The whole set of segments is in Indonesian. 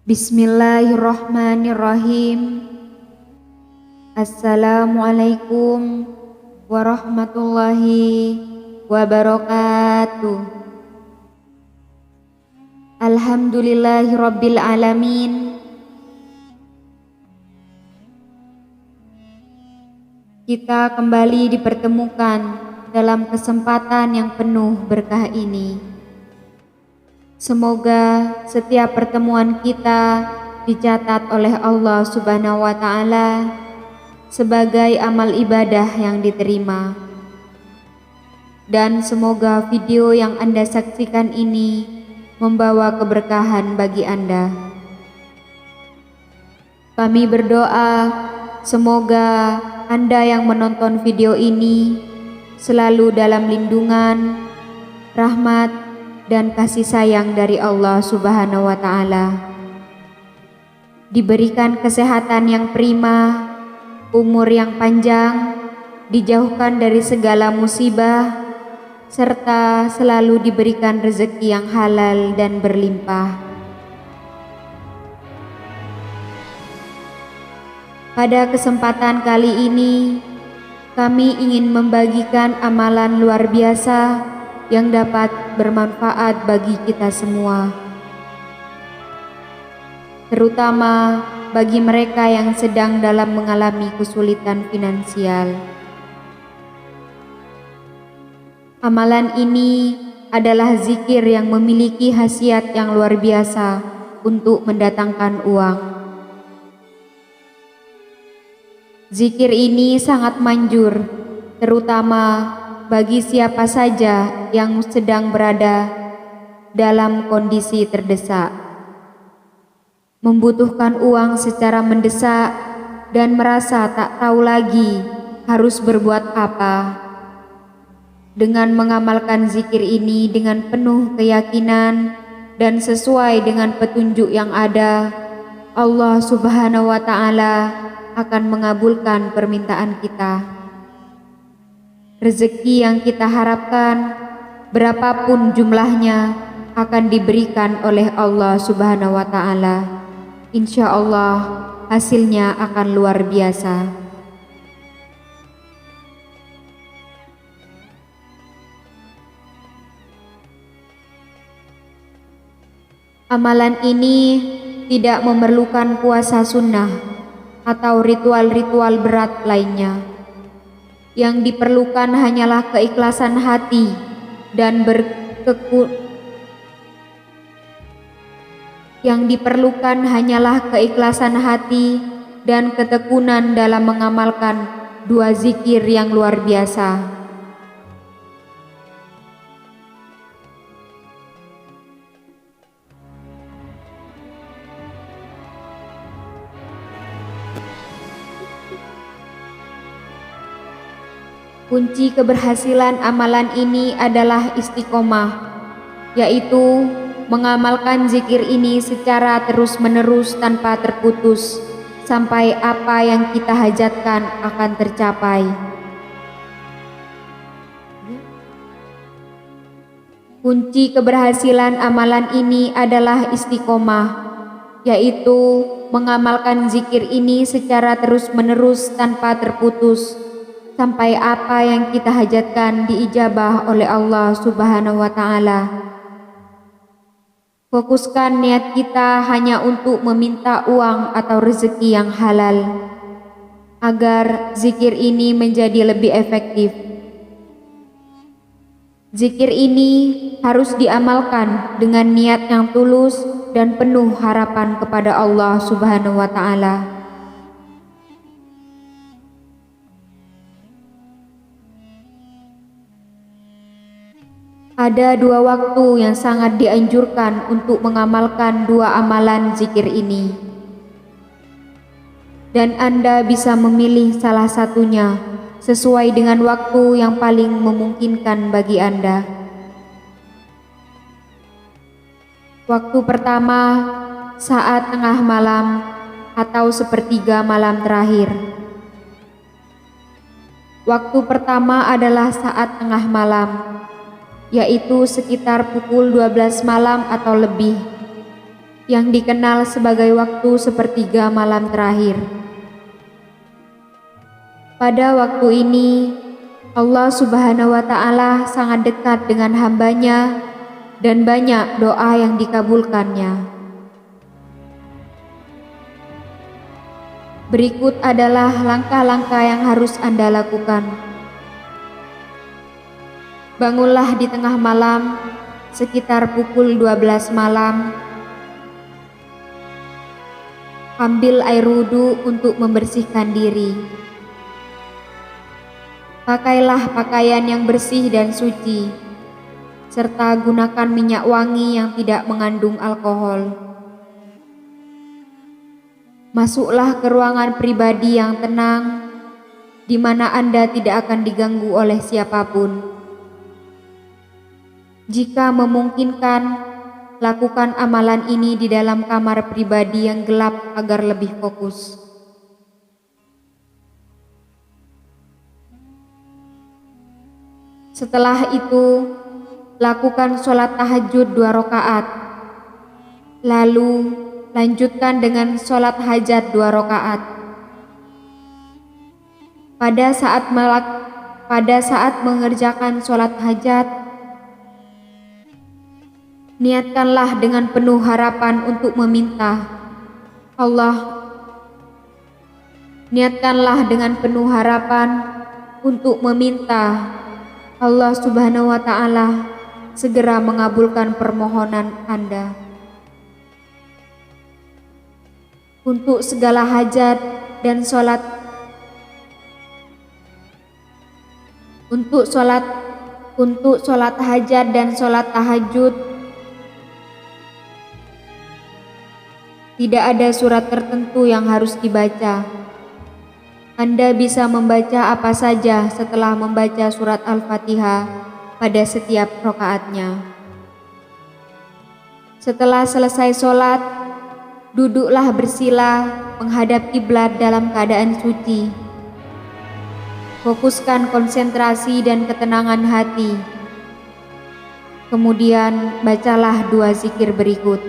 Bismillahirrahmanirrahim. Assalamualaikum warahmatullahi wabarakatuh. Alhamdulillahirabbil alamin. Kita kembali dipertemukan dalam kesempatan yang penuh berkah ini. Semoga setiap pertemuan kita dicatat oleh Allah Subhanahu wa Ta'ala sebagai amal ibadah yang diterima. Dan semoga video yang Anda saksikan ini membawa keberkahan bagi Anda. Kami berdoa semoga Anda yang menonton video ini selalu dalam lindungan, rahmat, dan kasih sayang dari Allah Subhanahu wa Ta'ala. Diberikan kesehatan yang prima, umur yang panjang, dijauhkan dari segala musibah, serta selalu diberikan rezeki yang halal dan berlimpah. Pada kesempatan kali ini, kami ingin membagikan amalan luar biasa yang dapat bermanfaat bagi kita semua, terutama bagi mereka yang sedang dalam mengalami kesulitan finansial. Amalan ini adalah zikir yang memiliki khasiat yang luar biasa untuk mendatangkan uang. Zikir ini sangat manjur, terutama bagi siapa saja yang sedang berada dalam kondisi terdesak, membutuhkan uang secara mendesak, dan merasa tak tahu lagi harus berbuat apa. Dengan mengamalkan zikir ini dengan penuh keyakinan dan sesuai dengan petunjuk yang ada, Allah Subhanahu wa Ta'ala akan mengabulkan permintaan kita. Rezeki yang kita harapkan, berapapun jumlahnya, akan diberikan oleh Allah Subhanahu wa Ta'ala. Insya Allah hasilnya akan luar biasa. Amalan ini tidak memerlukan puasa sunnah atau ritual-ritual berat lainnya. Yang diperlukan hanyalah keikhlasan hati dan ketekunan dalam mengamalkan dua zikir yang luar biasa. Kunci keberhasilan amalan ini adalah istiqomah, yaitu mengamalkan zikir ini secara terus-menerus tanpa terputus, sampai apa yang kita hajatkan akan tercapai. Kunci keberhasilan amalan ini adalah istiqomah, yaitu mengamalkan zikir ini secara terus-menerus tanpa terputus, sampai apa yang kita hajatkan diijabah oleh Allah Subhanahu wa Ta'ala. Fokuskan niat kita hanya untuk meminta uang atau rezeki yang halal, agar zikir ini menjadi lebih efektif. Zikir ini harus diamalkan dengan niat yang tulus dan penuh harapan kepada Allah Subhanahu wa Ta'ala. Ada dua waktu yang sangat dianjurkan untuk mengamalkan dua amalan zikir ini, dan Anda bisa memilih salah satunya sesuai dengan waktu yang paling memungkinkan bagi Anda. Waktu pertama saat tengah malam atau sepertiga malam terakhir. Waktu pertama adalah saat tengah malam, yaitu sekitar pukul 12 malam atau lebih. yang dikenal sebagai waktu sepertiga malam terakhir. Pada waktu ini, Allah Subhanahu wa Ta'ala sangat dekat dengan hambanya dan banyak doa yang dikabulkannya. Berikut adalah langkah-langkah yang harus Anda lakukan. Bangunlah di tengah malam, sekitar pukul 12 malam. Ambil air wudhu untuk membersihkan diri. Pakailah pakaian yang bersih dan suci, serta gunakan minyak wangi yang tidak mengandung alkohol. Masuklah ke ruangan pribadi yang tenang, di mana Anda tidak akan diganggu oleh siapapun. Jika memungkinkan, lakukan amalan ini di dalam kamar pribadi yang gelap agar lebih fokus. Setelah itu, lakukan sholat tahajud 2 rakaat. Lalu, lanjutkan dengan sholat hajat 2 rakaat. Pada saat mengerjakan sholat hajat, niatkanlah dengan penuh harapan untuk meminta Allah Subhanahu wa Ta'ala segera mengabulkan permohonan Anda. Untuk segala hajat dan sholat hajat dan sholat tahajud, tidak ada surat tertentu yang harus dibaca. Anda bisa membaca apa saja setelah membaca surat Al-Fatihah pada setiap rakaatnya. Setelah selesai sholat, duduklah bersila menghadap kiblat dalam keadaan suci. Fokuskan konsentrasi dan ketenangan hati. Kemudian bacalah 2 zikir berikut.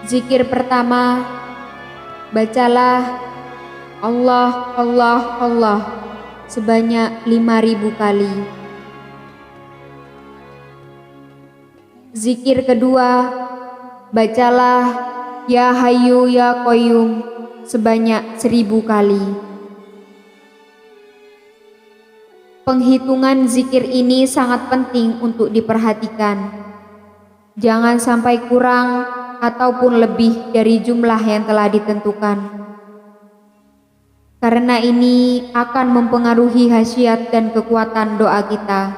Zikir pertama, bacalah Allah, Allah, Allah sebanyak 5.000 kali. Zikir kedua, bacalah Ya Hayyu Ya Qayyum sebanyak 1.000 kali. Penghitungan zikir ini sangat penting untuk diperhatikan. Jangan sampai kurang ataupun lebih dari jumlah yang telah ditentukan. Karena ini akan mempengaruhi khasiat dan kekuatan doa kita.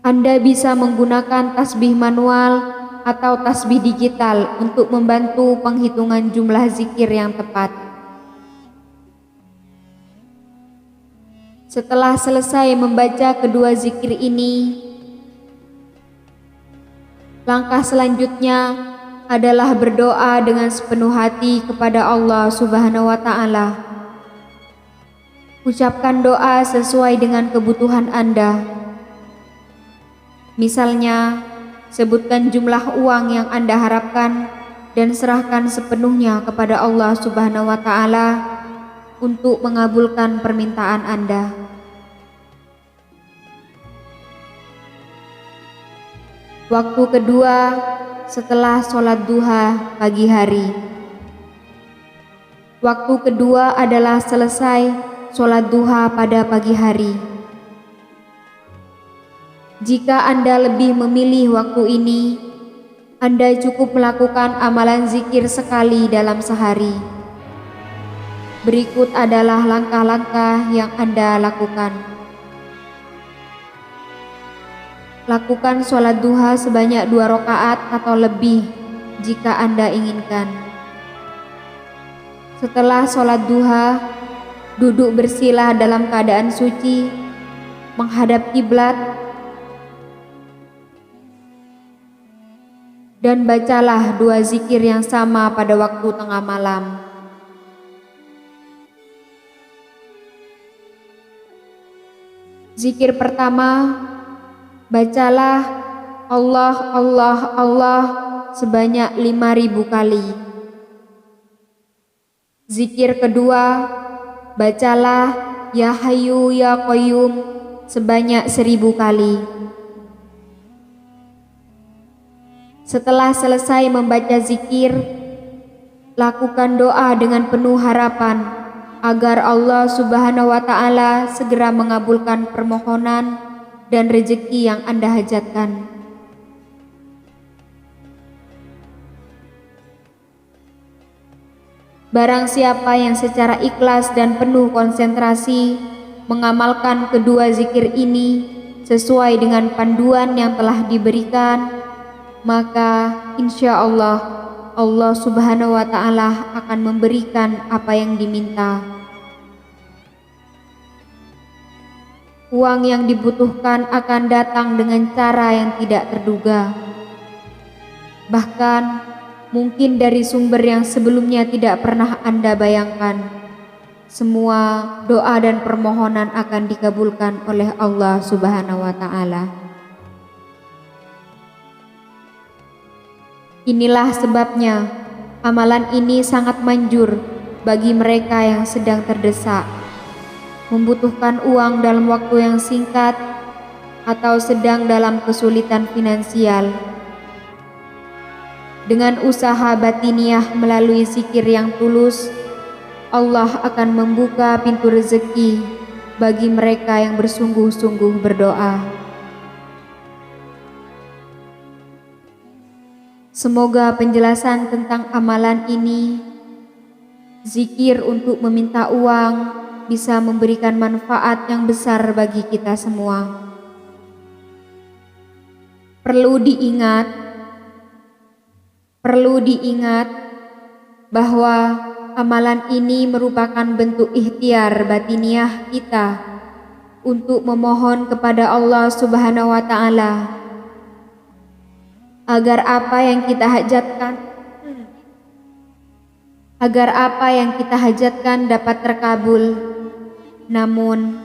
Anda bisa menggunakan tasbih manual atau tasbih digital untuk membantu penghitungan jumlah zikir yang tepat. Setelah selesai membaca kedua zikir ini, langkah selanjutnya adalah berdoa dengan sepenuh hati kepada Allah Subhanahu wa Ta'ala. Ucapkan doa sesuai dengan kebutuhan Anda. Misalnya, sebutkan jumlah uang yang Anda harapkan dan serahkan sepenuhnya kepada Allah Subhanahu wa Ta'ala untuk mengabulkan permintaan Anda. Waktu kedua setelah sholat duha pagi hari. Waktu kedua adalah selesai sholat duha pada pagi hari. Jika Anda lebih memilih waktu ini, Anda cukup melakukan amalan zikir sekali dalam sehari. Berikut adalah langkah-langkah yang Anda lakukan. Lakukan sholat duha sebanyak 2 rakaat atau lebih jika Anda inginkan. Setelah sholat duha, duduk bersila dalam keadaan suci, menghadap kiblat, dan bacalah 2 zikir yang sama pada waktu tengah malam. Zikir pertama, Bacalah Allah, Allah, Allah sebanyak 5.000 kali. Zikir kedua, bacalah Ya Hayyu Ya Qayyum sebanyak 1.000 kali. Setelah selesai membaca zikir, lakukan doa dengan penuh harapan agar Allah Subhanahu wa Ta'ala segera mengabulkan permohonan dan rezeki yang Anda hajatkan. Barang siapa yang secara ikhlas dan penuh konsentrasi mengamalkan kedua zikir ini sesuai dengan panduan yang telah diberikan, maka insya Allah Allah Subhanahu wa Ta'ala akan memberikan apa yang diminta. Uang yang dibutuhkan akan datang dengan cara yang tidak terduga. Bahkan mungkin dari sumber yang sebelumnya tidak pernah Anda bayangkan. Semua doa dan permohonan akan dikabulkan oleh Allah Subhanahu wa Ta'ala. Inilah sebabnya amalan ini sangat manjur bagi mereka yang sedang terdesak, membutuhkan uang dalam waktu yang singkat, atau sedang dalam kesulitan finansial. Dengan usaha batiniah melalui zikir yang tulus, Allah akan membuka pintu rezeki bagi mereka yang bersungguh-sungguh berdoa. Semoga penjelasan tentang amalan ini, zikir untuk meminta uang, bisa memberikan manfaat yang besar bagi kita semua. Perlu diingat bahwa amalan ini merupakan bentuk ikhtiar batiniah kita untuk memohon kepada Allah Subhanahu wa Ta'ala agar apa yang kita hajatkan dapat terkabul. Namun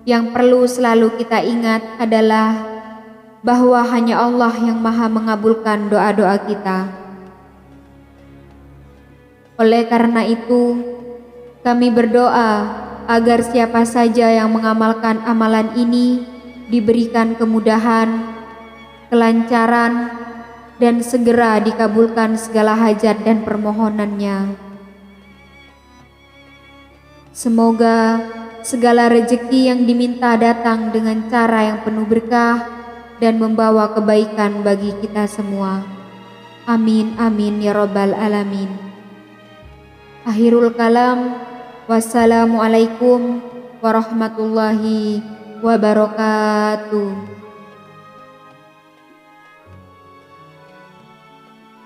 yang perlu selalu kita ingat adalah bahwa hanya Allah yang Maha mengabulkan doa-doa kita. Oleh karena itu, kami berdoa agar siapa saja yang mengamalkan amalan ini diberikan kemudahan, kelancaran, dan segera dikabulkan segala hajat dan permohonannya. Semoga segala rezeki yang diminta datang dengan cara yang penuh berkah dan membawa kebaikan bagi kita semua. Amin, amin, ya Rabbal Alamin. Akhirul kalam, wassalamualaikum warahmatullahi wabarakatuh.